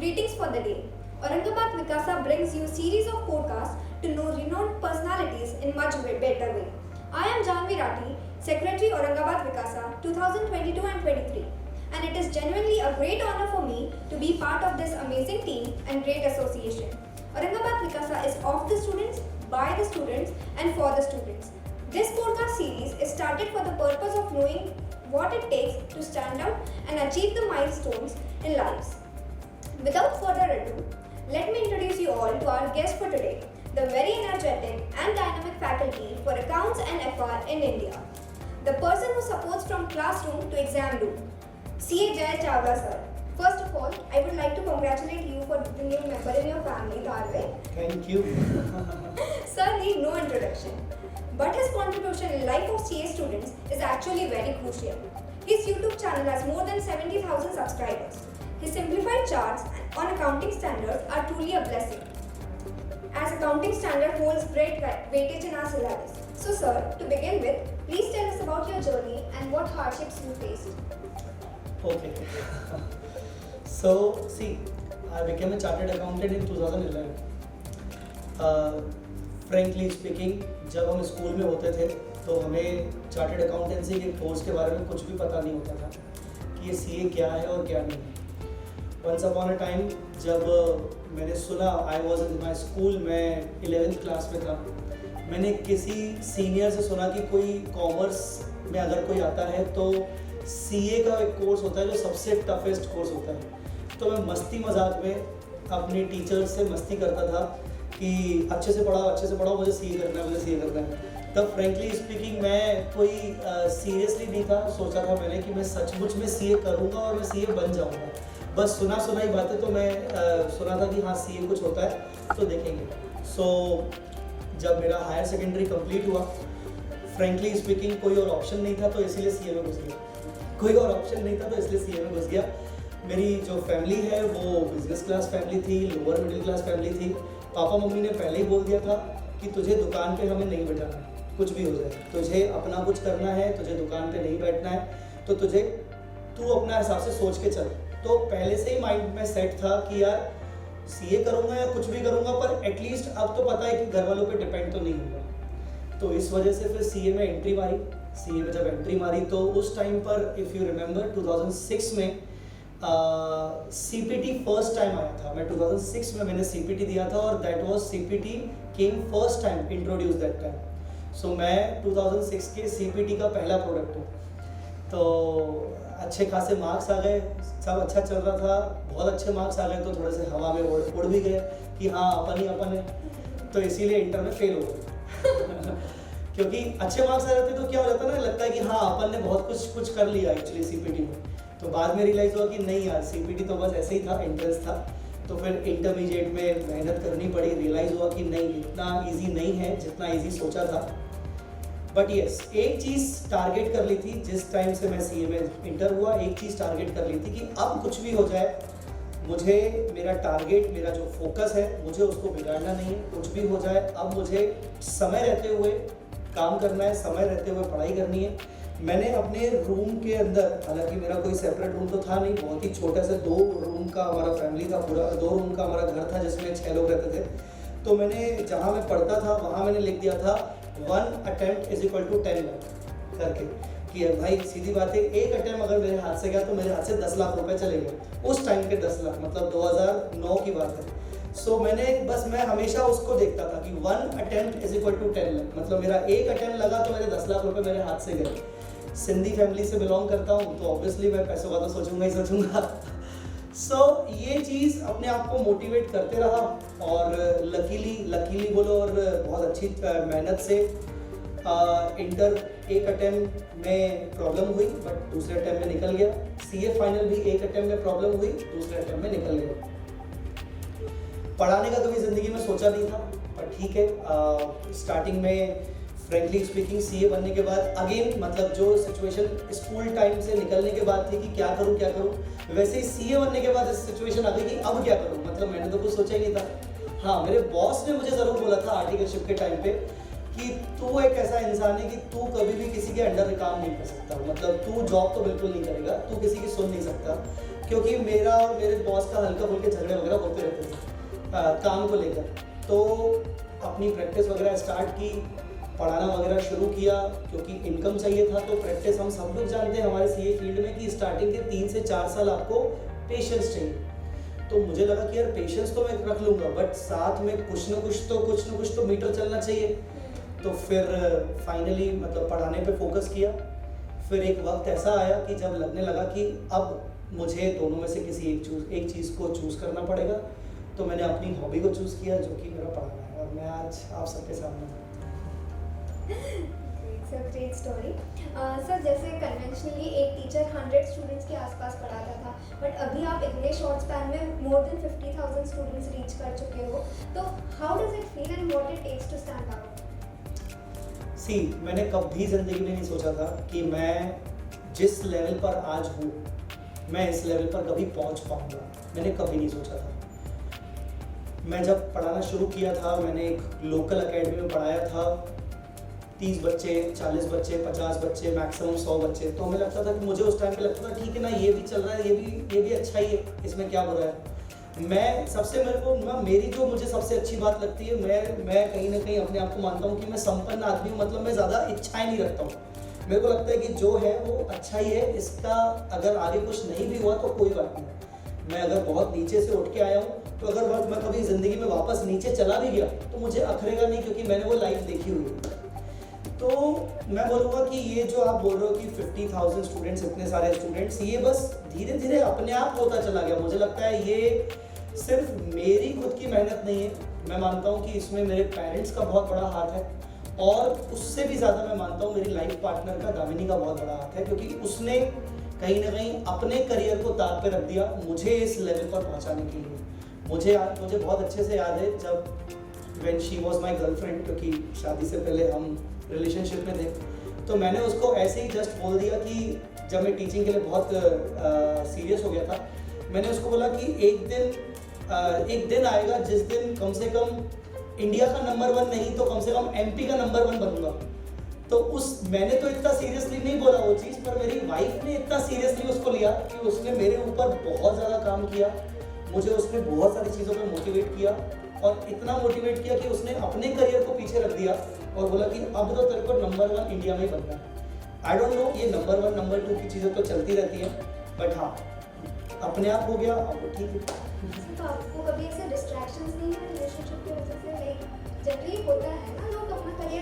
Greetings for the day. Aurangabad Vikasa brings you a series of podcasts to know renowned personalities in much better way. I am Janvi Rathi, Secretary Aurangabad Vikasa 2022 and 23, and it is genuinely a great honor for me to be part of this amazing team and great association. Aurangabad Vikasa is of the students, by the students, and for the students. This podcast series is started for the purpose of knowing what it takes to stand out and achieve the milestones in lives. Without further ado, let me introduce you all to our guest for today, the very energetic and dynamic faculty for Accounts and FR in India. The person who supports from classroom to exam room, CA Jay Chawla sir. First of all, I would like to congratulate you for the new member in your family, Dharve. Thank you. Sir need no introduction, but his contribution in life of CA students is actually very crucial. His YouTube channel has more than 70,000 subscribers. His simplified charts on accounting standards are truly a blessing, as accounting standard holds great weightage in our syllabus. So sir, to begin with, please tell us about your journey and what hardships you faced. Okay. So, see, I became a chartered accountant in 2011. Frankly speaking, जब हम school में होते थे तो हमें chartered accountancy के course के बारे में कुछ भी पता नहीं होता था कि ये सीए क्या है और क्या नहीं। वंस अपॉन अ टाइम जब मैंने सुना, I was in my school, मैं 11th क्लास में था, मैंने किसी सीनियर से सुना कि कोई कॉमर्स में अगर कोई आता है तो सीए का एक कोर्स होता है जो सबसे टफेस्ट कोर्स होता है। तो मैं मस्ती मजाक में अपनी टीचर से मस्ती करता था कि अच्छे से पढ़ाओ, मुझे सीए करना है। तब फ्रेंकली स्पीकिंग मैं कोई सीरियसली नहीं था, सोचा था मैंने कि मैं सचमुच में सीए करूँगा और मैं सीए बन जाऊँगा। बस सुना ही बातें, तो मैं सुना था कि हाँ सीए कुछ होता है तो देखेंगे। सो जब मेरा हायर सेकेंडरी कंप्लीट हुआ, फ्रेंकली स्पीकिंग कोई और ऑप्शन नहीं था तो इसीलिए सीए में घुस गया। मेरी जो फैमिली है वो बिजनेस क्लास फैमिली थी, लोअर मिडिल क्लास फैमिली थी। पापा मम्मी ने पहले ही बोल दिया था कि तुझे दुकान पे हमें नहीं बैठाना है, कुछ भी हो जाए, तुझे अपना कुछ करना है, तुझे दुकान पे नहीं बैठना है, तो तू अपना हिसाब से सोच के चल। तो पहले से ही माइंड में सेट था कि यार सीए करूँगा या कुछ भी करूँगा, पर एटलीस्ट अब तो पता है कि घर वालों पे डिपेंड तो नहीं होगा। तो इस वजह से फिर सीए में एंट्री मारी। सीए में जब एंट्री मारी तो उस टाइम पर इफ़ यू रिमेंबर 2006 में सीपीटी फर्स्ट टाइम आया था। मैं 2006 में मैंने सीपीटी दिया था और that was CPT came first time introduce that time. So मैं 2006 के सीपीटी का पहला प्रोडक्ट हूँ। तो अच्छे खासे मार्क्स आ गए, सब अच्छा चल रहा था, बहुत अच्छे मार्क्स आ गए, तो थोड़े से हवा में उड़ भी गए कि हाँ अपन है, तो इसीलिए इंटर में फेल हो गए। क्योंकि अच्छे मार्क्स आ जाते तो क्या हो जाता ना, लगता है कि हाँ अपन ने बहुत कुछ कर लिया एक्चुअली सीपीटी में। तो बाद में रियलाइज़ हुआ कि नहीं यार, सीपीटी तो बस ऐसे ही था, एंट्रेंस था। तो फिर इंटरमीडिएट में मेहनत करनी पड़ी, रियलाइज़ हुआ कि नहीं, इतना इजी नहीं है जितना इजी सोचा था। बट यस, एक चीज़ टारगेट कर ली थी जिस टाइम से मैं सीए में इंटर हुआ, एक चीज़ टारगेट कर ली थी कि अब कुछ भी हो जाए, मुझे मेरा टारगेट, मेरा जो फोकस है, मुझे उसको बिगाड़ना नहीं है। कुछ भी हो जाए, अब मुझे समय रहते हुए काम करना है, समय रहते हुए पढ़ाई करनी है। मैंने अपने रूम के अंदर, हालांकि मेरा कोई सेपरेट रूम तो था नहीं, बहुत ही छोटा सा 2 रूम का हमारा फैमिली था, पूरा 2 रूम का हमारा घर था जिसमें 6 लोग रहते थे। तो मैंने जहाँ मैं पढ़ता था वहाँ मैंने लिख दिया था 1 attempt is equal to 10 lakh करके, कि भाई सीधी बात है, एक अटेम्प्ट अगर मेरे हाथ से गया तो मेरे हाथ से 10 लाख रुपए चले गए। उस टाइम के 10 लाख मतलब 2009 की बात है। सो मैं हमेशा उसको देखता था कि 1 attempt is equal to 10 lakh, मतलब मेरा एक अटेम्प्ट लगा तो मेरे 10 लाख रुपए मेरे हाथ से गए। सिंधी फैमिली से बिलोंग करता हूँ तो ऑब्वियसली मैं पैसों का तो सोचूंगा। सो ये चीज़ अपने आप को मोटिवेट करते रहा और लकीली बोलो और बहुत अच्छी मेहनत से इंटर एक अटेम्प्ट में प्रॉब्लम हुई बट दूसरे अटेम्प्ट में निकल गया। सीए फाइनल भी एक अटेम्प्ट में प्रॉब्लम हुई, दूसरे अटेम्प्ट में निकल गया। पढ़ाने का कभी ज़िंदगी में सोचा नहीं था, पर ठीक है। स्टार्टिंग में फ्रेंकली स्पीकिंग सीए बनने के बाद अगेन मतलब जो सिचुएशन स्कूल टाइम से निकलने के बाद थी कि क्या करूं, वैसे ही सीए बनने के बाद इस सिचुएशन आ गई कि अब क्या करूं। मतलब मैंने तो कुछ सोचा ही नहीं था। हाँ, मेरे बॉस ने मुझे ज़रूर बोला था आर्टिकलशिप के टाइम पे कि तू एक ऐसा इंसान है कि तू कभी भी किसी के अंडर काम नहीं कर सकता, मतलब तू जॉब तो बिल्कुल नहीं करेगा, तू किसी की सुन नहीं सकता, क्योंकि मेरा और मेरे बॉस का हल्का फुल्के झगड़े वगैरह होते रहते थे काम को लेकर। तो अपनी प्रैक्टिस वगैरह स्टार्ट की, पढ़ाना वगैरह शुरू किया, क्योंकि इनकम चाहिए था। तो प्रैक्टिस हम सब लोग जानते हैं हमारे सीए फील्ड में कि स्टार्टिंग के 3 से 4 साल आपको पेशेंस चाहिए। तो मुझे लगा कि यार पेशेंस तो मैं रख लूँगा, बट साथ में कुछ न कुछ तो मीटर चलना चाहिए। तो फिर फाइनली मतलब पढ़ाने पे फोकस किया। फिर एक वक्त ऐसा आया कि जब लगने लगा कि अब मुझे दोनों में से किसी एक चीज़ को चूज़ करना पड़ेगा। तो मैंने अपनी हॉबी को चूज़ किया, जो कि मेरा पढ़ाना है, और मैं आज आप सबके सामने हूँ। Great story sir. जैसे कन्वेंशनली एक टीचर 100 स्टूडेंट्स के आसपास पढ़ाता था, बट अभी आप इतने शॉर्ट स्पैन में मोर देन 50,000 स्टूडेंट्स रीच कर चुके हो। तो how does it feel and what it takes to stand out? See, मैंने कभी ज़िंदगी में नहीं सोचा था कि मैं जिस लेवल पर आज हूँ, मैं इस लेवल पर कभी पहुँच पाऊँगा। मैंने कभी नहीं सोचा था। मैं जब पढ़ाना शुरू किया था, मैंने एक लोकल एकेडमी में पढ़ाया था। 30 बच्चे, 40 बच्चे, 50 बच्चे, मैक्सिमम 100 बच्चे। तो हमें लगता था कि मुझे उस टाइम पे लगता था ठीक है ना, ये भी चल रहा है, ये भी अच्छा ही है, इसमें क्या बुरा है। मैं सबसे मेरी जो मुझे सबसे अच्छी बात लगती है, मैं कहीं ना कहीं अपने आप को मानता हूँ कि मैं संपन्न आदमी हूँ। मतलब मैं ज़्यादा इच्छाएं नहीं रखता हूँ। मेरे को लगता है कि जो है वो अच्छा ही है, इसका अगर आगे कुछ नहीं भी हुआ तो कोई बात नहीं। मैं अगर बहुत नीचे से उठ के आया हूँ, तो अगर मैं कभी ज़िंदगी में वापस नीचे चला भी गया तो मुझे अखरेगा नहीं, क्योंकि मैंने वो लाइफ देखी हुई है। तो मैं बोलूँगा कि ये जो आप बोल रहे हो कि 50,000 स्टूडेंट्स, इतने सारे स्टूडेंट्स, ये बस धीरे धीरे अपने आप होता चला गया। मुझे लगता है ये सिर्फ मेरी खुद की मेहनत नहीं है। मैं मानता हूँ कि इसमें मेरे पेरेंट्स का बहुत बड़ा हाथ है, और उससे भी ज़्यादा मैं मानता हूँ मेरी लाइफ पार्टनर का, दामिनी का बहुत बड़ा हाथ है, क्योंकि उसने कहीं ना कहीं अपने करियर को ताक पे रख दिया मुझे इस लेवल पर पहुँचाने के लिए। मुझे बहुत अच्छे से याद है जब when she was my girlfriend, क्योंकि शादी से पहले हम रिलेशनशिप में थे। तो मैंने उसको ऐसे ही जस्ट बोल दिया कि जब मैं टीचिंग के लिए बहुत सीरियस हो गया था, मैंने उसको बोला कि एक दिन आएगा जिस दिन कम से कम इंडिया का नंबर 1 नहीं तो कम से कम एमपी का नंबर 1 बनूंगा। तो मैंने तो इतना सीरियसली नहीं बोला वो चीज़, पर मेरी वाइफ ने इतना सीरियसली उसको लिया कि उसने मेरे ऊपर बहुत ज़्यादा काम किया। मुझे उसने बहुत सारी चीज़ों पर मोटिवेट किया, और इतना मोटिवेट किया कि उसने अपने करियर को पीछे रख दिया और बोला कि अब तो तेरे को नंबर 1 इंडिया में ही बनना है। आई डोंट नो, ये नंबर 1 नंबर 2 की चीज़ें तो चलती रहती हैं, बट हाँ अपने आप हो गया, अब वो ठीक है। तो आपको कभी ऐसे डिस्ट्रैक्शंस नहीं है रिलेशनशिप की वजह से? लाइक जनरली होता है ना, लोग अपना करियर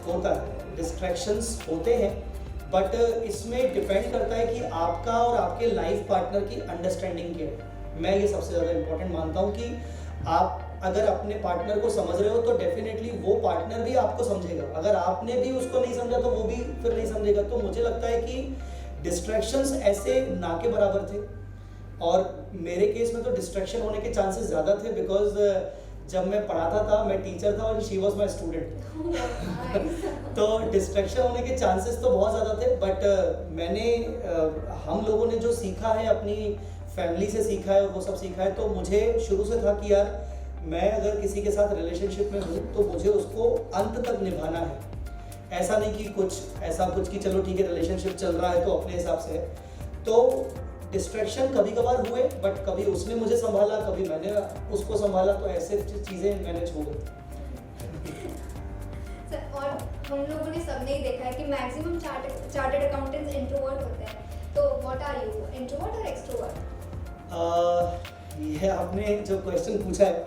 होता है, डिस्ट्रैक्शंस होते हैं, बट इसमें डिपेंड करता है कि आपका और आपके लाइफ पार्टनर की अंडरस्टैंडिंग क्या है। मैं ये सबसे ज़्यादा इम्पोर्टेंट मानता हूँ कि आप अगर अपने पार्टनर को समझ रहे हो तो डेफिनेटली वो पार्टनर भी आपको समझेगा। अगर आपने भी उसको नहीं समझा तो वो भी फिर नहीं समझेगा। तो मुझे लगता है कि डिस्ट्रैक्शंस ऐसे ना के बराबर थे, और मेरे केस में तो डिस्ट्रैक्शन होने के चांसेस ज़्यादा थे, बिकॉज जब मैं पढ़ाता था, मैं टीचर था और शी वॉज माई स्टूडेंट। तो डिस्ट्रैक्शन होने के चांसेस तो बहुत ज़्यादा थे, बट हम लोगों ने जो सीखा है, अपनी फैमिली से सीखा है और वो सब सीखा है। तो मुझे शुरू से था कि यार मैं अगर किसी के साथ रिलेशनशिप में हूँ तो मुझे उसको अंत तक निभाना है। ऐसा नहीं कि कुछ कि चलो ठीक है रिलेशनशिप चल रहा है तो अपने हिसाब से है। तो डिस्ट्रैक्शन कभी कभार हुए, बट कभी उसने मुझे संभाला, कभी मैंने उसको संभाला, तो ऐसे चीज़ें मैनेज हो गई। सर, और हम लोगों ने सबने ही देखा है कि मैक्सिमम चार्टर्ड अकाउंटेंट्स इंट्रोवर्ट होते हैं। तो व्हाट आर यू, इंट्रोवर्ट और एक्सट्रोवर्ट? ये आपने जो क्वेश्चन पूछा है,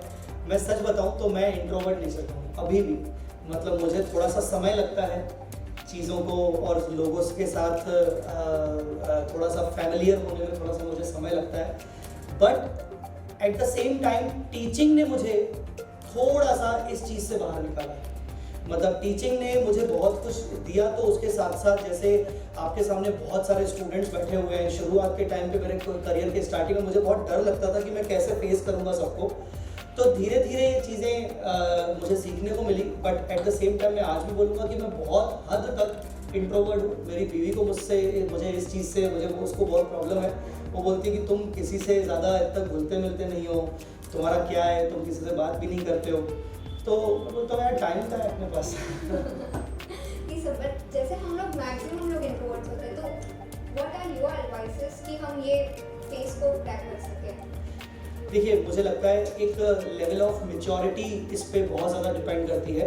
मैं सच बताऊं तो मैं इंट्रोवर्ट नहीं सकता हूँ अभी भी। मतलब मुझे थोड़ा सा समय लगता है चीज़ों को और लोगों के साथ थोड़ा सा फैमिलियर होने में थोड़ा सा मुझे समय लगता है, but at the same time teaching ने मुझे थोड़ा सा इस चीज़ से बाहर निकाला। मतलब टीचिंग ने मुझे बहुत कुछ दिया, तो उसके साथ साथ जैसे आपके सामने बहुत सारे स्टूडेंट्स बैठे हुए हैं। शुरुआत के टाइम पे मेरे करियर के स्टार्टिंग में मुझे बहुत डर लगता था कि मैं कैसे फेस करूँगा सबको। तो धीरे धीरे ये चीज़ें मुझे सीखने को मिली, but at the same time मैं आज भी बोलूँगा कि मैं बहुत हद तक इंट्रोवर्ट हूँ। मेरी बीवी को मुझे इस चीज़ से उसको बहुत प्रॉब्लम है। वो बोलती है कि तुम किसी से ज़्यादा तक घुलते मिलते नहीं हो, तुम्हारा क्या है, तुम किसी से बात भी नहीं करते हो। तो यार टाइम था अपने पास। नहीं सर, बट जैसे हम लोग मैक्सिमम लोग इंट्रोवर्ट्स होते हैं, तो व्हाट आर योर एडवाइसेस कि हम ये फेस फेस को क्रैक कर सके? देखिए, मुझे लगता है एक लेवल ऑफ मेच्योरिटी इस पे बहुत ज़्यादा डिपेंड करती है।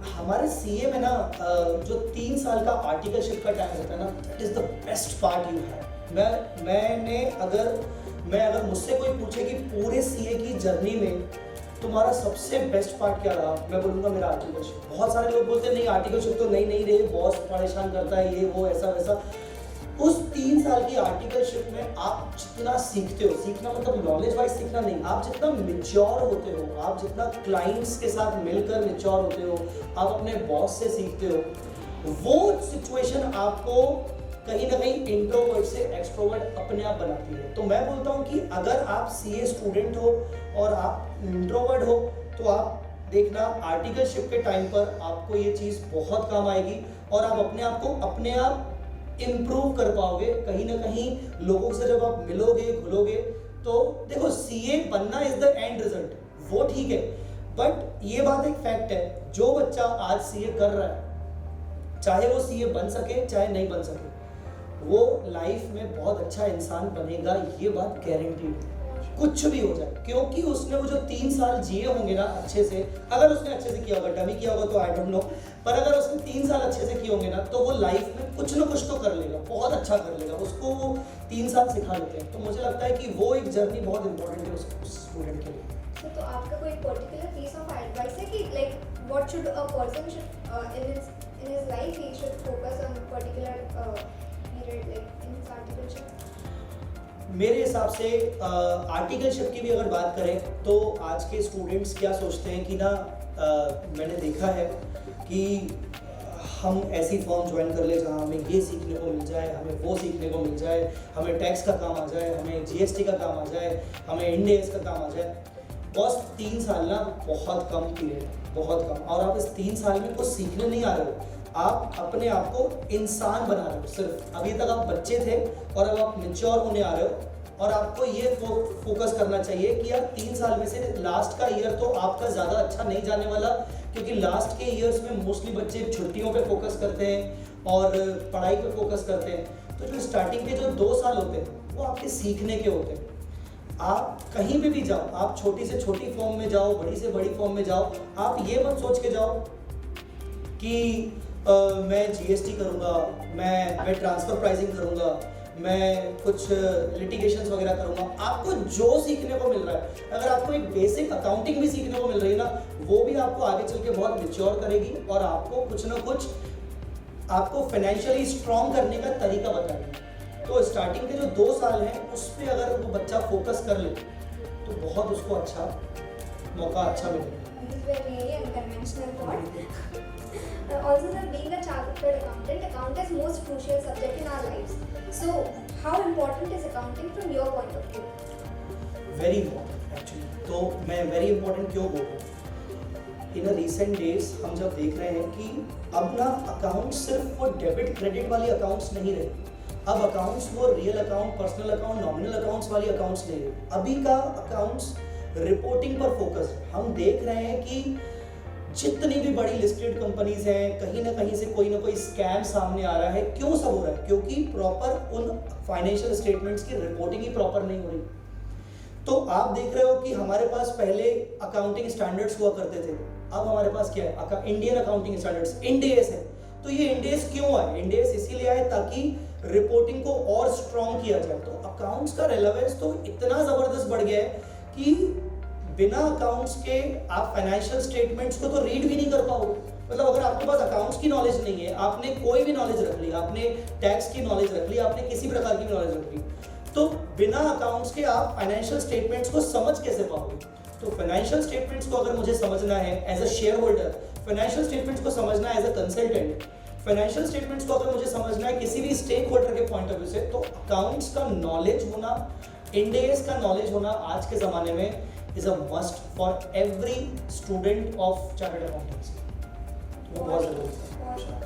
हमारे सीए में ना जो 3 साल का आर्टिकलशिप का टाइम होता है ना, that is the best part you have. मैं अगर मुझसे कोई पूछे कि पूरे सीए की जर्नी में तुम्हारा सबसे बेस्ट पार्ट क्या रहा, मैं बोलूँगा मेरा आर्टिकलशिप। बहुत सारे लोग बोलते हैं नहीं आर्टिकलशिप तो नहीं रहे, बॉस परेशान करता है, ये वो ऐसा वैसा। उस 3 साल की आर्टिकलशिप में आप जितना सीखते हो, सीखना मतलब नॉलेज वाइज सीखना नहीं, आप जितना मेच्योर होते हो, आप जितना क्लाइंट्स के साथ मिलकर मेच्योर होते हो, आप अपने बॉस से सीखते हो, वो सिचुएशन आपको कहीं ना कहीं इंट्रोवर्ट से एक्सट्रोवर्ट अपने आप बनाती है। तो मैं बोलता हूँ कि अगर आप सीए स्टूडेंट हो और आप इंट्रोवर्ट हो तो आप देखना आर्टिकलशिप के टाइम पर आपको ये चीज़ बहुत काम आएगी और आप अपने आप इम्प्रूव कर पाओगे। कहीं ना कहीं लोगों से जब आप मिलोगे घुलोगे तो देखो, सीए बनना इज द एंड रिजल्ट, वो ठीक है, बट ये बात एक फैक्ट है, जो बच्चा आज सीए कर रहा है, चाहे वो सीए बन सके चाहे नहीं बन सके, वो लाइफ में बहुत अच्छा इंसान बनेगा, ये बात गारंटीड है। कुछ भी हो जाए, क्योंकि उसने वो जो 3 साल जिए होंगे ना अच्छे से, अगर उसने अच्छे से किया होगा, डमी किया होगा तो आई डोंट नो, पर अगर उसने 3 साल अच्छे से किए होंगे ना, तो वो लाइफ में कुछ ना कुछ तो कर लेगा, बहुत अच्छा कर लेगा, उसको वो 3 साल सिखा देते हैं। तो मुझे लगता है कि वो एक जर्नी बहुत इंपॉर्टेंट है उस स्टूडेंट के लिए। तो आपका कोई पर्टिकुलर पीस ऑफ एडवाइस है कि like what should a person in his life he should focus on particular period like in articleship? मेरे हिसाब से आर्टिकलशिप की भी अगर बात करें तो आज के स्टूडेंट्स क्या सोचते हैं कि ना, मैंने देखा है कि हम ऐसी फॉर्म ज्वाइन कर ले जहाँ हमें ये सीखने को मिल जाए, हमें वो सीखने को मिल जाए, हमें टैक्स का काम आ जाए, हमें जीएसटी का काम आ जाए, हमें इंड एस का काम आ जाए। बस 3 साल ना बहुत कम पीरियड है, बहुत कम, और आप इस 3 साल में कुछ सीखने नहीं आ रहे हो, आप अपने आप को इंसान बना रहे हो। सिर्फ अभी तक आप बच्चे थे और अब आप मेच्योर होने आ रहे हो, और आपको ये फोकस करना चाहिए कि यार 3 साल में से लास्ट का ईयर तो आपका ज़्यादा अच्छा नहीं जाने वाला, क्योंकि लास्ट के ईयर्स में मोस्टली बच्चे छुट्टियों पे फोकस करते हैं और पढ़ाई पे फोकस करते हैं। तो जो स्टार्टिंग के जो 2 साल होते हैं वो आपके सीखने के होते हैं। आप कहीं पे भी जाओ, आप छोटी से छोटी फॉर्म में जाओ, बड़ी से बड़ी फॉर्म में जाओ, आप ये मत सोच के जाओ कि मैं जीएसटी करूँगा, मैं ट्रांसफर प्राइसिंग करूँगा, मैं कुछ लिटिगेशंस वगैरह करूँगा। आपको जो सीखने को मिल रहा है, अगर आपको एक बेसिक अकाउंटिंग भी सीखने को मिल रही है ना, वो भी आपको आगे चल के बहुत मेच्योर करेगी और आपको कुछ ना कुछ आपको फाइनेंशियली स्ट्रॉन्ग करने का तरीका बताएगी। तो स्टार्टिंग के जो 2 साल हैं उस पर अगर वो बच्चा फोकस कर ले तो बहुत उसको अच्छा मौका अच्छा मिलेगा। Also, sir, being a chartered accountant, account is most crucial subject in our lives. So, how important is accounting from your point of view? Very important actually. तो मैं very important क्यों बोलूँ? In a recent days हम जब देख रहे हैं कि अब ना अकाउंट सिर्फ वो डेबिट क्रेडिट वाली अकाउंट्स नहीं रहे, अब अकाउंट्स वो real account, personal account, nominal accounts वाली अकाउंट्स नहीं रहे। अभी का अकाउंट्स रिपोर्टिंग पर फोकस है। हम देख रहे हैं कि जितनी भी बड़ी लिस्टेड कंपनीज हैं, कहीं ना कहीं से कोई ना कोई स्कैम सामने आ रहा है। क्यों सब हो रहा है? क्योंकि प्रॉपर उन फाइनेंशियल स्टेटमेंट्स की रिपोर्टिंग ही प्रॉपर नहीं हो रही। तो आप देख रहे हो कि हमारे पास पहले अकाउंटिंग स्टैंडर्ड्स हुआ करते थे, अब हमारे पास क्या है? Indian accounting standards, end S है। तो ये इंड एस क्यों आए? इंड एस इसीलिए आए ताकि रिपोर्टिंग को और स्ट्रॉन्ग किया जाए। तो अकाउंट्स का रेलेवेंस तो इतना जबरदस्त बढ़ गया है कि बिना अकाउंट्स के आप फाइनेंशियल स्टेटमेंट्स को तो रीड भी नहीं कर पाओगे। मतलब अगर आपके पास अकाउंट्स की नॉलेज नहीं है, आपने कोई भी नॉलेज रख ली, आपने टैक्स की नॉलेज रख ली, आपने किसी प्रकार की नॉलेज रख ली, तो बिना अकाउंट्स के आप फाइनेंशियल स्टेटमेंट्स को समझ कैसे पाओगे? तो फाइनेंशियल स्टेटमेंट्स को अगर मुझे समझना है as a shareholder, financial statements को समझना है as a consultant, financial statements को अगर मुझे समझना है किसी भी स्टेक होल्डर के पॉइंट ऑफ व्यू से, तो अकाउंट्स का नॉलेज होना, इंड एस का नॉलेज होना आज के ज़माने में is a must for every student of chartered accountancy. For sure.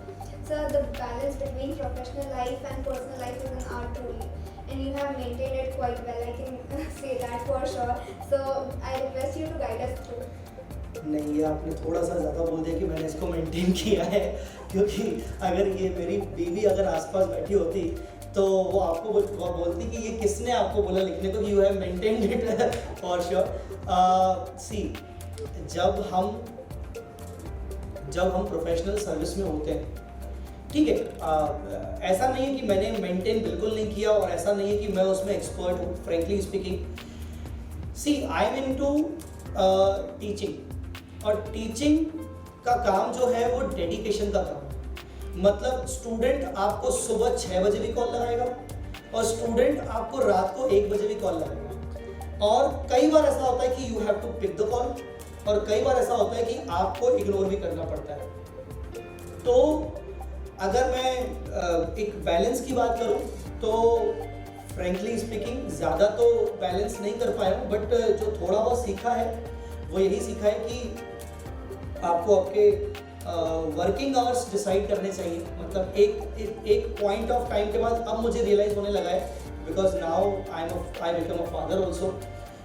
So the balance between professional life and personal life is an art truly, and you have maintained it quite well. I can say that for sure. So I request you to guide us through. नहीं, ये आपने थोड़ा सा ज़्यादा बोल दिया कि मैंने इसको मेंटेन किया है, क्योंकि अगर ये मेरी बीवी अगर आसपास बैठी होती तो वो आपको वो बोलती कि ये किसने आपको बोला लिखने को कि you have maintained it for sure. See, जब हम प्रोफेशनल सर्विस में होते हैं, ठीक है, ऐसा नहीं है कि मैंने मेंटेन बिल्कुल नहीं किया और ऐसा नहीं है कि मैं उसमें एक्सपर्ट हूँ, frankly speaking. See, I am into teaching, और टीचिंग का काम जो है वो डेडिकेशन का काम है। मतलब स्टूडेंट आपको सुबह 6 बजे भी कॉल लगाएगा और स्टूडेंट आपको रात को 1 बजे भी कॉल लगाएगा, और कई बार ऐसा होता है कि you have to pick the call, और कई बार ऐसा होता है कि आपको इग्नोर भी करना पड़ता है। तो अगर मैं एक बैलेंस की बात करूं तो फ्रेंकली स्पीकिंग ज़्यादा तो बैलेंस नहीं कर पाया हूं, बट जो थोड़ा बहुत सीखा है वो यही सीखा है कि आपको आपके वर्किंग आवर्स डिसाइड करने चाहिए। मतलब एक पॉइंट ऑफ टाइम के बाद अब मुझे रियलाइज़ होने लगा है, because now I become a father also.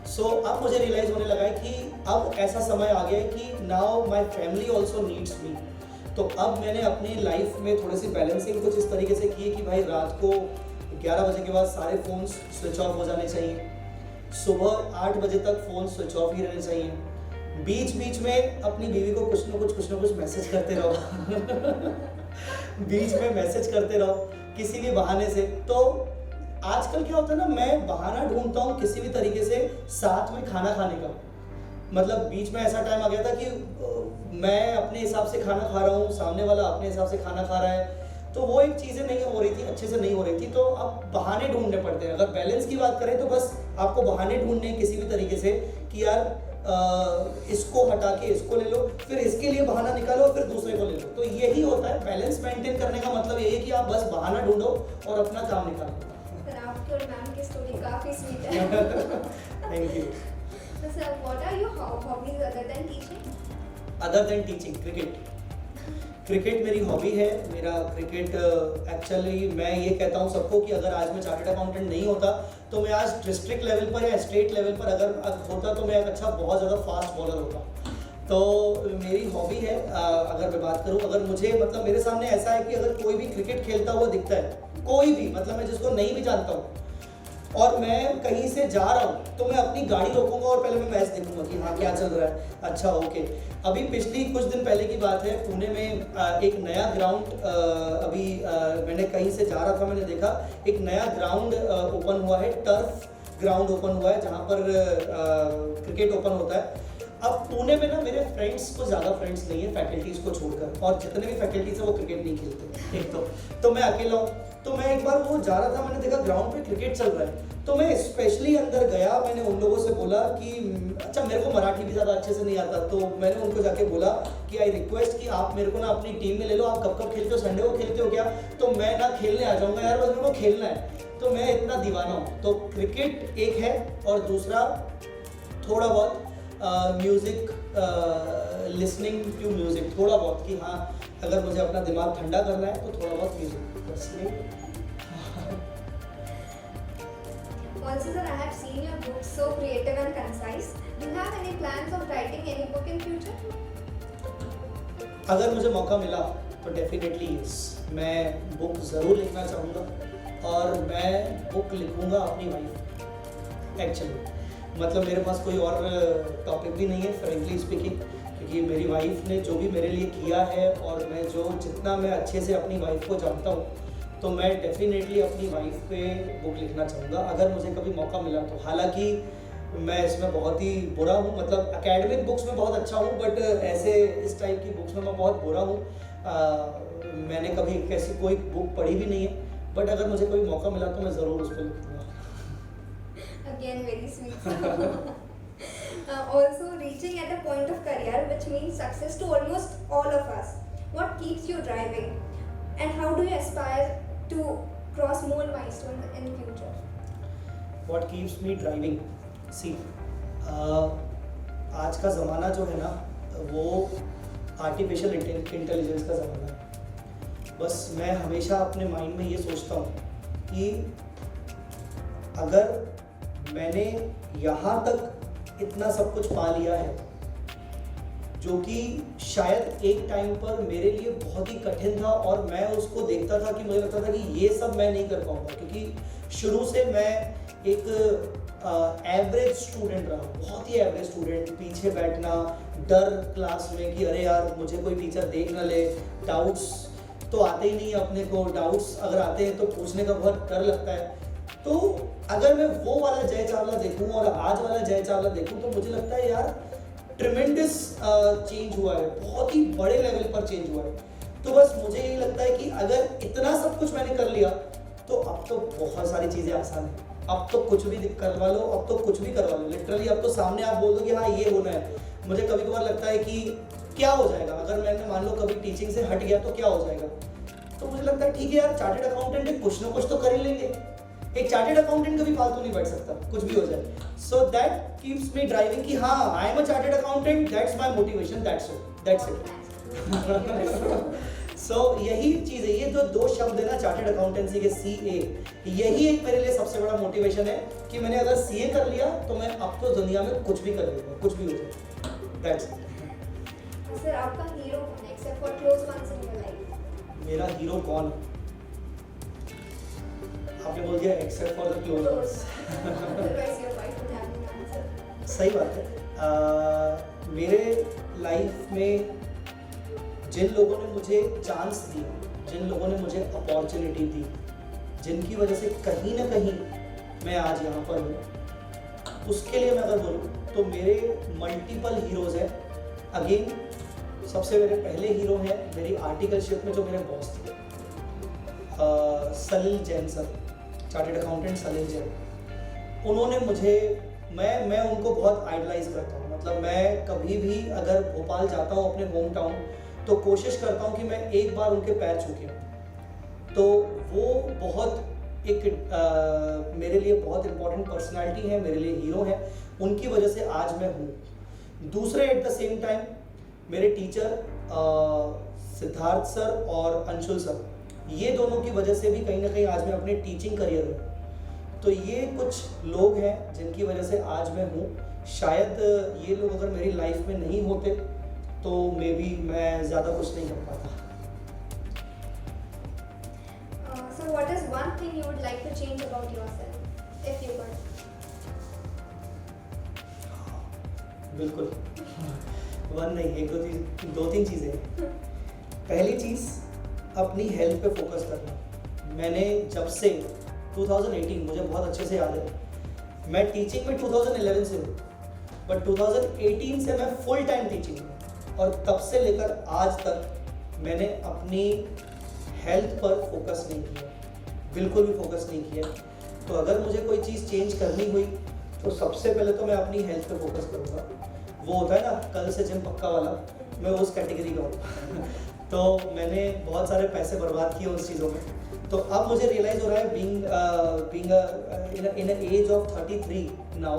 So अब मुझे रियलाइज़ होने लगा है कि अब ऐसा समय आ गया है कि now my family also needs मी। तो अब मैंने अपनी लाइफ में थोड़ी सी बैलेंसिंग कुछ इस तरीके से की है कि भाई रात को 11 बजे के बाद सारे फ़ोन स्विच ऑफ हो जाने चाहिए, सुबह 8 बजे तक फ़ोन स्विच ऑफ ही रहने चाहिए, बीच बीच में अपनी बीवी को कुछ ना कुछ मैसेज करते रहो बीच में मैसेज करते रहो किसी भी बहाने से। तो आजकल क्या होता है ना, मैं बहाना ढूंढता हूँ किसी भी तरीके से साथ में खाना खाने का। मतलब बीच में ऐसा टाइम आ गया था कि मैं अपने हिसाब से खाना खा रहा हूँ, सामने वाला अपने हिसाब से खाना खा रहा है, तो वो एक चीज़ें नहीं हो रही थी, अच्छे से नहीं हो रही थी। तो अब बहाने ढूंढने पड़ते हैं। अगर बैलेंस की बात करें तो बस आपको बहाने ढूंढने हैं किसी भी तरीके से कि यार इसको हटा के इसको ले लो, फिर इसके लिए बहाना निकालो, फिर दूसरे को ले लो। तो यही होता है बैलेंस मेंटेन करने का मतलब यही है कि आप बस बहाना ढूंढो और अपना काम निकालो। सर, आपकी और मैम की स्टोरी काफ़ी स्वीट है। Thank you. So, sir, what are your hobbies other than teaching? Other than teaching, cricket मेरी हॉबी है। मेरा क्रिकेट एक्चुअली मैं ये कहता हूँ सबको कि अगर आज मैं चार्टर्ड अकाउंटेंट नहीं होता तो मैं आज डिस्ट्रिक्ट लेवल पर या स्टेट लेवल पर अगर होता तो मैं एक अच्छा बहुत ज़्यादा फास्ट बॉलर होता। तो मेरी हॉबी है। अगर मैं बात करूँ, अगर मुझे मतलब मेरे सामने ऐसा है कि अगर कोई भी क्रिकेट खेलता हुआ दिखता है, कोई भी, मतलब मैं जिसको नहीं भी जानता हूँ, और मैं कहीं से जा रहा हूँ तो मैं अपनी गाड़ी रोकूंगा और पहले मैं मैच देखूंगा कि हाँ क्या चल रहा है, अच्छा ओके। अभी पिछली कुछ दिन पहले की बात है, पुणे में एक नया ग्राउंड अभी मैंने कहीं से जा रहा था, मैंने देखा एक नया ग्राउंड ओपन हुआ है, टर्फ ग्राउंड ओपन हुआ है जहाँ पर क्रिकेट ओपन होता है। अब पुणे में ना मेरे फ्रेंड्स को ज़्यादा फ्रेंड्स नहीं है फैकल्टीज़ को छोड़कर, और जितने भी फैकल्टीज है वो क्रिकेट नहीं खेलते एक तो मैं अकेला हूँ। तो मैं एक बार वो जा रहा था, मैंने देखा ग्राउंड पे क्रिकेट चल रहा है, तो मैं स्पेशली अंदर गया। मैंने उन लोगों से बोला कि अच्छा, मेरे को मराठी भी ज़्यादा अच्छे से नहीं आता, तो मैंने उनको जाके बोला कि आई रिक्वेस्ट कि आप मेरे को ना अपनी टीम में ले लो। आप कब कब खेलते हो, संडे को खेलते हो क्या? तो मैं ना खेलने आ जाऊँगा यार, बस मेरे को खेलना है। तो मैं इतना दीवाना हूँ। तो क्रिकेट एक है, और दूसरा थोड़ा बहुत म्यूज़िक, लिसनिंग टू म्यूज़िक थोड़ा बहुत, कि हाँ अगर मुझे अपना दिमाग ठंडा करना है तो थोड़ा बहुत music. Also, sir, I have seen your books so creative and concise. Do you have any plans of writing any book in future? अगर मुझे मौका मिला तो डेफिनेटली यस, मैं बुक ज़रूर लिखना चाहूँगा, और मैं बुक लिखूँगा अपनी वाइफ। एक्चुअली मतलब मेरे पास कोई और टॉपिक भी नहीं है फ्रेंकली स्पीकिंग, क्योंकि मेरी वाइफ ने जो भी मेरे लिए किया है, और मैं जितना मैं अच्छे से अपनी वाइफ को जानता हूँ, तो मैं डेफिनेटली अपनी वाइफ पे बुक लिखना चाहूँगा अगर मुझे कभी मौका मिला तो। हालांकि मैं इसमें बहुत ही बुरा हूँ, मतलब एकेडमिक बुक्स में बहुत अच्छा हूँ, बट ऐसे इस टाइप की बुक्स में मैं बहुत बुरा हूँ। मैंने कभी ऐसी कोई बुक पढ़ी भी नहीं है, बट अगर मुझे कोई मौका मिला तो मैं ज़रूर उस पर लिखूँगा। Again, very sweet. Also, reaching at a point of career, which means success to almost all of us. What keeps you driving, and how do you aspire to cross more milestones in future? What keeps me driving? See, आज का ज़माना जो है ना, वो artificial intelligence का ज़माना है। बस मैं हमेशा अपने माइंड में ये सोचता हूँ कि अगर मैंने यहाँ तक इतना सब कुछ पा लिया है, जो कि शायद एक टाइम पर मेरे लिए बहुत ही कठिन था, और मैं उसको देखता था कि मुझे लगता था कि ये सब मैं नहीं कर पाऊँगा, क्योंकि शुरू से मैं एक एवरेज स्टूडेंट रहा, बहुत ही एवरेज स्टूडेंट। पीछे बैठना, डर क्लास में कि अरे यार मुझे कोई टीचर देख ना ले, डाउट्स तो आते ही नहीं अपने को, डाउट्स अगर आते हैं तो पूछने का बहुत डर लगता है। तो अगर मैं वो वाला जय चावला देखूं और आज वाला जय चावला देखूं तो मुझे लगता है यार ट्रिमेंडस चेंज हुआ है, बहुत ही बड़े लेवल पर चेंज हुआ है। तो बस मुझे यही लगता है कि अगर इतना सब कुछ मैंने कर लिया तो अब तो बहुत सारी चीज़ें आसान है। अब तो कुछ भी करवा लो, अब तो कुछ भी करवा लो, लिटरली अब तो सामने आप बोल दो कि हाँ ये होना है। मुझे कभी कभार लगता है कि क्या हो जाएगा अगर मैंने मान लो कभी टीचिंग से हट गया तो क्या हो जाएगा। तो मुझे लगता है ठीक है यार, चार्टेड अकाउंटेंट है, कुछ ना कुछ तो कर ही लेंगे। एक चार्टेड अकाउंटेंट कभी फालतू नहीं बैठ सकता, कुछ भी हो जाए। So that keeps me driving कि हाँ I am a chartered accountant, that's my motivation, that's it. So यही चीज़ है, ये जो दो शब्द है ना चार्टेड अकाउंटेंसी के CA, यही एक मेरे लिए सबसे बड़ा मोटिवेशन है कि मैंने अगर CA कर लिया तो मैं अब तो दुनिया में कुछ भी कर लूँगा, कुछ भी हो जाए। That's it. सर आपका हीरो कौन है except for close ones in your life? मेरा हीरो कौन? आपने बोल दिया except for the close ones. Otherwise your wife would have an answer. सही बात है। मेरे लाइफ में जिन लोगों ने मुझे चांस दी, जिन लोगों ने मुझे अपॉर्चुनिटी दी, जिनकी वजह से कहीं ना कहीं मैं आज यहाँ पर हूँ, उसके लिए मैं अगर बोलूँ तो मेरे मल्टीपल हीरोज़ हैं। अगेन सबसे मेरे पहले हीरो हैं मेरी आर्टिकलशिप में जो मेरे बॉस थे, सलील जैन सर, चार्टेड अकाउंटेंट सलील जैन। उन्होंने मुझे, मैं उनको बहुत आइडलाइज करता हूँ। मतलब मैं कभी भी अगर भोपाल जाता हूँ अपने होम टाउन तो कोशिश करता हूँ कि मैं एक बार उनके पैर छू के आऊँ। तो वो बहुत एक मेरे लिए बहुत इम्पोर्टेंट पर्सनालिटी है, मेरे लिए हीरो है, उनकी वजह से आज मैं हूँ। दूसरे एट द सेम टाइम मेरे टीचर सिद्धार्थ सर और अंशुल सर, ये दोनों की वजह से भी कहीं ना कहीं आज मैं अपने टीचिंग करियर में। तो ये कुछ लोग हैं जिनकी वजह से आज मैं हूँ। शायद ये लोग अगर मेरी लाइफ में नहीं होते तो मे बी मैं ज़्यादा कुछ नहीं कर पाता। So what is one thing you would like to change about yourself, if you could? बिल्कुल, वन नहीं, एक दो तीन चीज़ें। पहली चीज़ अपनी हेल्थ पे फोकस करना। मैंने जब से 2018, मुझे बहुत अच्छे से याद है, मैं टीचिंग में 2011 से हूँ, बट 2018 से मैं फुल टाइम टीचिंग हूँ, और तब से लेकर आज तक मैंने अपनी हेल्थ पर फोकस नहीं किया, बिल्कुल भी फोकस नहीं किया। तो अगर मुझे कोई चीज़ चेंज करनी हुई तो सबसे पहले तो मैं अपनी हेल्थ पे फोकस करूँगा। वो होता है ना कल से जिम पक्का वाला, मैं उस कैटेगरी का हूँ। तो मैंने बहुत सारे पैसे बर्बाद किए उस चीज़ों में। तो अब मुझे रियलाइज़ हो रहा है being in age of 33 now,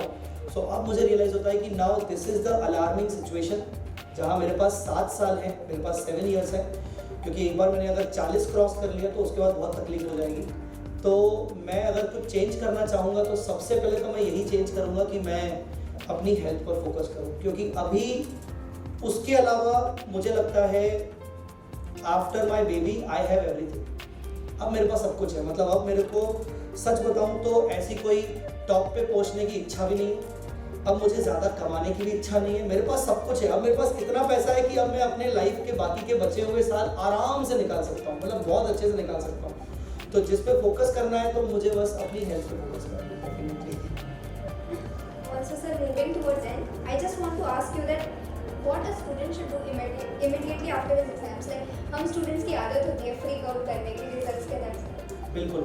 so अब मुझे रियलाइज़ होता है कि now this is the alarming situation, जहाँ मेरे पास 7 साल है, मेरे पास 7 ईयर्स है, क्योंकि एक बार मैंने अगर 40 क्रॉस कर लिया तो उसके बाद बहुत तकलीफ हो जाएगी। तो मैं अगर कुछ चेंज करना चाहूँगा तो सबसे पहले तो मैं यही चेंज करूँगा कि मैं अपनी हेल्थ पर फोकस करूँ, क्योंकि अभी उसके अलावा मुझे लगता है after my baby I have everything. अब मेरे पास सब कुछ है। मतलब अब मेरे को सच बताऊँ तो ऐसी कोई टॉप पे पहुँचने की इच्छा भी नहीं है, अब मुझे ज़्यादा कमाने की भी इच्छा नहीं है। मेरे पास सब कुछ है। अब मेरे पास इतना पैसा है कि अब मैं अपने लाइफ के बाकी के बचे हुए साल आराम से निकाल सकता हूँ, मतलब बहुत अच्छे से निकाल सकता हूँ। तो जिस पे फोकस करना है तो मुझे बस अपनी हेल्थ पे फोकस करना है। Also, sir, moving towards end, I just want to ask you that what a student should do immediately after his exams. Like हम students की आदत होती है freak out करने की results के टाइम से। बिल्कुल।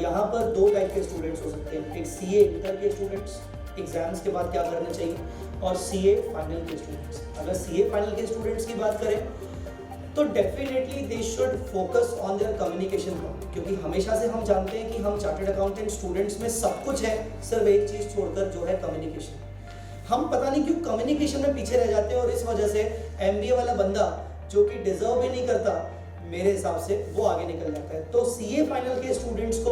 यहाँ पर दो टाइप के स्टूडेंट्स हो सकते हैं। एक CA इंटर के स्टूडेंट्स, एग्जाम्स के बाद क्या करना चाहिए, और CA फाइनल के स्टूडेंट्स। अगर CA फाइनल के स्टूडेंट्स की बात करें तो definitely they should focus on their communication, क्योंकि हमेशा से हम जानते हैं कि हम चार्टर्ड अकाउंटेंट स्टूडेंट्स में सब कुछ है, सिर्फ एक चीज़ छोड़कर जो है कम्युनिकेशन। हम पता नहीं क्यों कम्युनिकेशन में पीछे रह जाते हैं, और इस वजह से MBA वाला बंदा जो कि डिजर्व भी नहीं करता मेरे हिसाब से, वो आगे निकल जाता है। तो CA फाइनल के स्टूडेंट्स को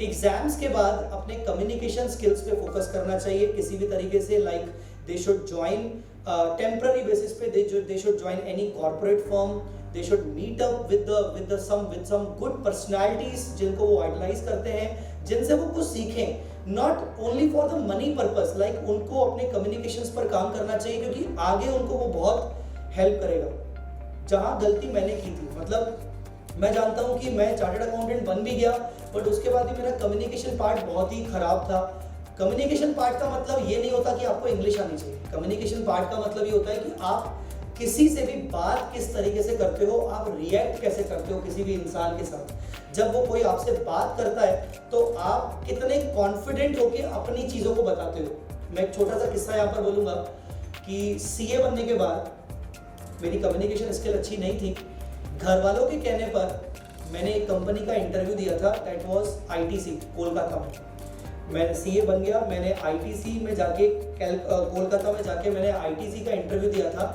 एग्जाम्स के बाद अपने कम्युनिकेशन स्किल्स पे फोकस करना चाहिए किसी भी तरीके से। Like they should join temporary basis पे, they should join any corporate firm, they should meet up with some good personalities जिनको वो आइडलाइज करते हैं, जिनसे वो कुछ सीखें, not only for the money purpose, like उनको अपने कम्युनिकेशंस पर काम करना चाहिए क्योंकि आगे उनको वो बहुत हेल्प करेगा। जहाँ गलती मैंने की थी, मतलब मैं जानता हूँ कि मैं चार्टर्ड अकाउंटेंट बन भी गया, बट उसके बाद भी मेरा कम्युनिकेशन पार्ट बहुत ही खराब था। कम्युनिकेशन पार्ट का मतलब ये नहीं होता कि आपको इंग्लिश आनी चाहिए, कम्युनिकेशन पार्ट का मतलब ये होता है कि आप किसी से भी बात किस तरीके से करते हो, आप रिएक्ट कैसे करते हो किसी भी इंसान के साथ। जब वो कोई आपसे बात करता है तो आप कितने कॉन्फिडेंट होके अपनी चीज़ों को बताते हो। मैं एक छोटा सा किस्सा यहाँ पर बोलूँगा कि सीए बनने के बाद मेरी कम्युनिकेशन स्किल अच्छी नहीं थी। घर वालों के कहने पर मैंने एक कंपनी का इंटरव्यू दिया था, दैट वाज आईटीसी कोलकाता में। मैं सीए बन गया, मैंने आईटीसी में जाके कोलकाता में जाके मैंने आईटीसी का इंटरव्यू दिया था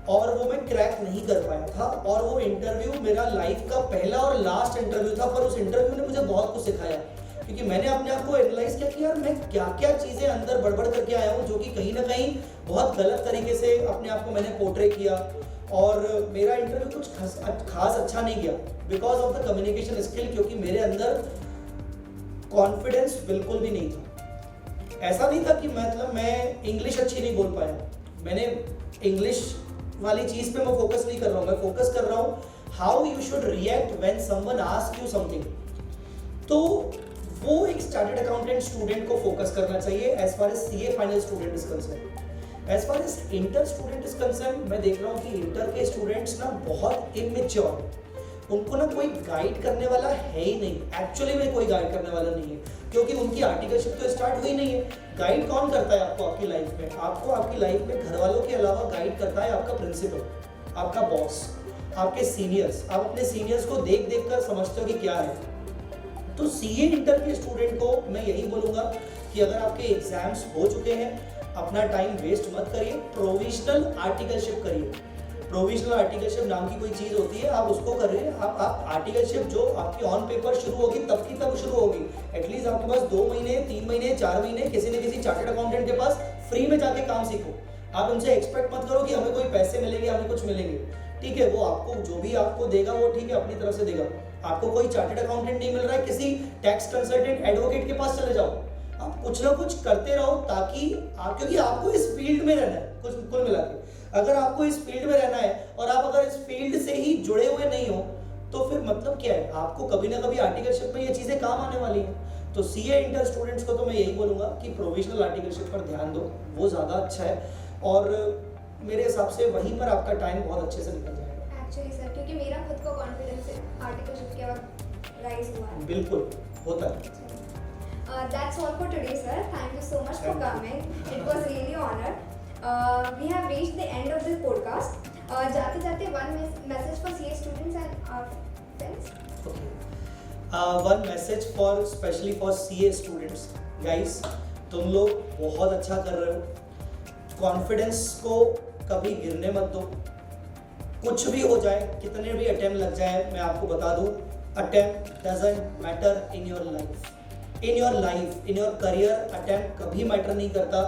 और वो मैं क्रैक नहीं कर पाया था। और वो इंटरव्यू मेरा लाइफ का पहला और लास्ट इंटरव्यू था, पर उस इंटरव्यू ने मुझे बहुत कुछ सिखाया क्योंकि मैंने अपने आप को एनालाइज किया कि यार मैं क्या क्या चीज़ें अंदर बड़बड़ करके आया हूँ जो कि कहीं ना कहीं बहुत गलत तरीके से अपने आप को मैंने पोर्ट्रे किया। और मेरा इंटरव्यू कुछ खास अच्छा नहीं गया because of the communication skill, क्योंकि मेरे अंदर कॉन्फिडेंस बिल्कुल भी नहीं था। ऐसा नहीं था कि मतलब मैं इंग्लिश अच्छी नहीं बोल पाया, मैंने इंग्लिश वाली चीज़ पे मैं फोकस नहीं कर रहा हूँ, मैं फोकस कर रहा हूँ how you should react when someone ask you something. तो वो एक चार्टर्ड अकाउंटेंट स्टूडेंट को फोकस करना चाहिए as far as CA final student is concern. As far as inter student is concern, मैं देख रहा हूँ कि इंटर के स्टूडेंट्स ना बहुत इमेच्योर, उनको ना कोई गाइड करने वाला है ही नहीं, एक्चुअली में कोई गाइड करने वाला नहीं है क्योंकि उनकी आर्टिकलशिप तो स्टार्ट हुई नहीं है। गाइड कौन करता है आपको आपकी लाइफ में? आपको आपकी लाइफ में घर वालों के अलावा गाइड करता है आपका प्रिंसिपल, आपका बॉस, आपके सीनियर्स। आप अपने सीनियर्स को देख देख कर समझते हो कि क्या है। तो सीए इंटर के स्टूडेंट को मैं यही बोलूँगा कि अगर आपके एग्जाम्स हो चुके हैं, अपना टाइम वेस्ट मत करिए, प्रोविजनल आर्टिकलशिप करिए। प्रोविजनल आर्टिकलशिप नाम की कोई चीज़ होती है, आप उसको कर रहे हैं। आप आर्टिकलशिप जो आपकी ऑन पेपर शुरू होगी तब की तब शुरू होगी। एटलीस्ट आपके पास 2 महीने, 3 महीने, 4 महीने किसी न किसी चार्टर्ड अकाउंटेंट के पास फ्री में जाके काम सीखो। आप उनसे एक्सपेक्ट मत करो कि हमें कोई पैसे मिलेंगे, हमें कुछ मिलेंगे। ठीक है, वो आपको जो भी आपको देगा वो ठीक है, अपनी तरफ से देगा। आपको कोई चार्टर्ड अकाउंटेंट नहीं मिल रहा है, किसी टैक्स कंसल्टेंट, एडवोकेट के पास चले जाओ। आप कुछ ना कुछ करते रहो ताकि क्योंकि आपको इस फील्ड में रहना है। कुल मिला के अगर आपको इस फील्ड में रहना है और आप अगर इस फील्ड से ही जुड़े हुए नहीं हो तो फिर मतलब क्या है? आपको कभी ना कभी आर्टिकलशिप में ये चीज़ें काम आने वाली हैं। तो सीए इंटर स्टूडेंट्स को तो मैं यही बोलूँगा कि प्रोविजनल आर्टिकलशिप पर ध्यान दो, वो ज़्यादा अच्छा है और मेरे हिसाब से वहीं पर आपका टाइम बहुत अच्छे से निकल जाएगा। एक्चुअली सर, क्योंकि मेरा खुद का कॉन्फिडेंस आर्टिकलशिप के बाद राइज हुआ है। बिल्कुल होता है। That's all for today, sir. Thank you so much for coming. It was really honored. We have reached the end of this podcast. जाते जाते one message for CA students and our friends. Okay. One message for especially for CA students. Guys, तुम लोग बहुत अच्छा कर रहे हो। Confidence को कभी गिरने मत दो। कुछ भी हो जाए, कितने भी अटेम्प्ट लग जाए, मैं आपको बता दूं, attempt doesn't matter in your life. In your career attempt कभी मैटर नहीं करता।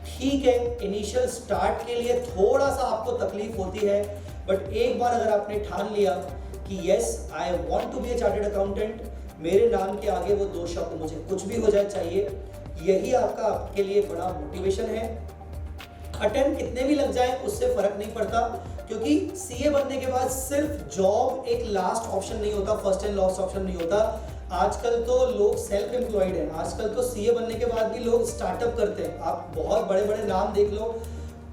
ठीक है, इनिशियल स्टार्ट के लिए थोड़ा सा आपको तकलीफ होती है, बट एक बार अगर आपने ठान लिया कि yes I want to be a chartered accountant, मेरे नाम के आगे वो 2 शब्द मुझे कुछ भी हो जाए चाहिए, यही आपके लिए बड़ा मोटिवेशन है। अटेम्प्ट कितने भी लग जाए उससे फर्क नहीं पड़ता, क्योंकि सीए बनने के बाद सिर्फ जॉब एक लास्ट ऑप्शन नहीं होता, फर्स्ट एंड लास्ट ऑप्शन नहीं होता। आजकल तो लोग सेल्फ एम्प्लॉयड हैं, आजकल तो सीए बनने के बाद भी लोग स्टार्टअप करते हैं। आप बहुत बड़े बड़े नाम देख लो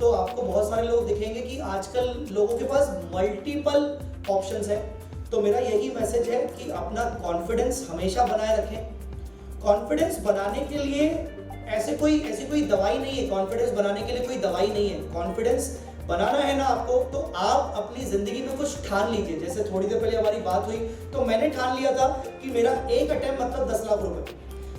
तो आपको बहुत सारे लोग दिखेंगे कि आजकल लोगों के पास मल्टीपल ऑप्शंस हैं। तो मेरा यही मैसेज है कि अपना कॉन्फिडेंस हमेशा बनाए रखें। कॉन्फिडेंस बनाने के लिए ऐसी कोई दवाई नहीं है, कॉन्फिडेंस बनाने के लिए कोई दवाई नहीं है। कॉन्फिडेंस बनाना है ना आपको, तो आप अपनी जिंदगी में कुछ ठान लीजिए। जैसे थोड़ी देर पहले हमारी बात हुई तो मैंने ठान लिया था कि मेरा एक अटेम्प्ट मतलब 10 लाख रुपए।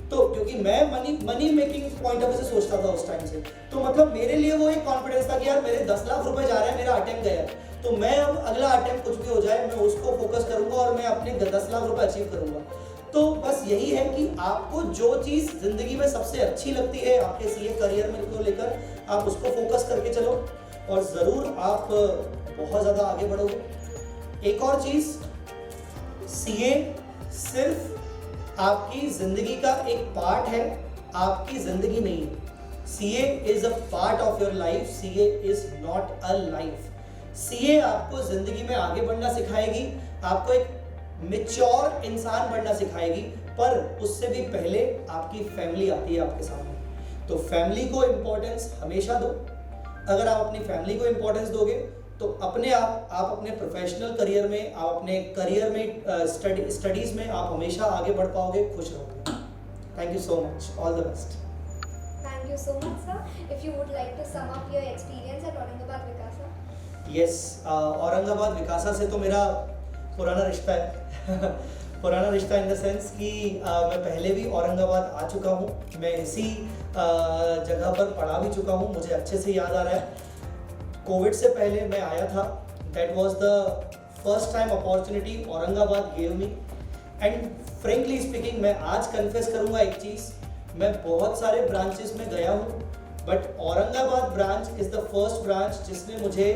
तो क्योंकि मैं money making point of view से सोचता था उस टाइम से, तो मतलब मेरे लिए वो एक कॉन्फिडेंस था कि यार मेरे 10 लाख रुपए जा रहे हैं, मेरा अटेम्प्ट गया, तो मैं अब अगला अटेम्प्ट कुछ भी हो जाए मैं उसको फोकस करूंगा और मैं अपने 10 लाख रुपए अचीव करूंगा। तो बस यही है कि आपको जो चीज़ जिंदगी में सबसे अच्छी लगती है आपके सीए करियर में को लेकर, आप उसको फोकस करके चलो और ज़रूर आप बहुत ज़्यादा आगे बढ़ोगे। एक और चीज़, सीए सिर्फ आपकी ज़िंदगी का एक पार्ट है, आपकी ज़िंदगी नहीं है। CA is a part of your life, CA is not a life. CA आपको ज़िंदगी में आगे बढ़ना सिखाएगी, आपको एक मैच्योर इंसान बनना सिखाएगी, पर उससे भी पहले आपकी फैमिली आती है आपके सामने। तो फैमिली को इम्पोर्टेंस हमेशा दो। अगर आप अपनी फैमिली को इम्पोर्टेंस दोगे तो अपने आप अपने प्रोफेशनल करियर में, आप अपने करियर में, स्टडीज़ में आप हमेशा आगे बढ़ पाओगे, खुश रहोगे। Thank you so much, all the best. Thank you so much, sir. If you would like to sum up your experience at Aurangabad Vikasa. Yes, Aurangabad विकासा से तो मेरा पुराना रिश्ता है पुराना रिश्ता इन द सेंस कि मैं पहले भी औरंगाबाद आ चुका हूँ, मैं इसी जगह पर पढ़ा भी चुका हूँ, मुझे अच्छे से याद आ रहा है। कोविड से पहले मैं आया था, that was the first time opportunity Aurangabad gave me. And frankly speaking, मैं आज कन्फेस करूँगा एक चीज़, मैं बहुत सारे ब्रांचेस में गया हूँ, but Aurangabad branch is the first branch जिसने मुझे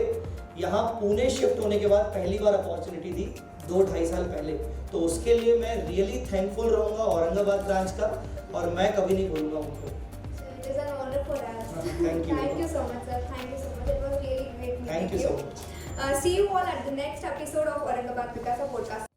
यहाँ पुणे शिफ्ट होने के बाद पहली बार अपॉर्चुनिटी दी 2-2.5 साल पहले। तो उसके लिए मैं रियली थैंकफुल रहूँगा औरंगाबाद ब्रांच का, और मैं कभी नहीं भूलूंगा उनको। So it is an honor for us. Thank you. Thank you so much, sir. Thank you so much. It was really great meeting Thank you so much. See you all at the next episode of Aurangabad Vikasa podcast.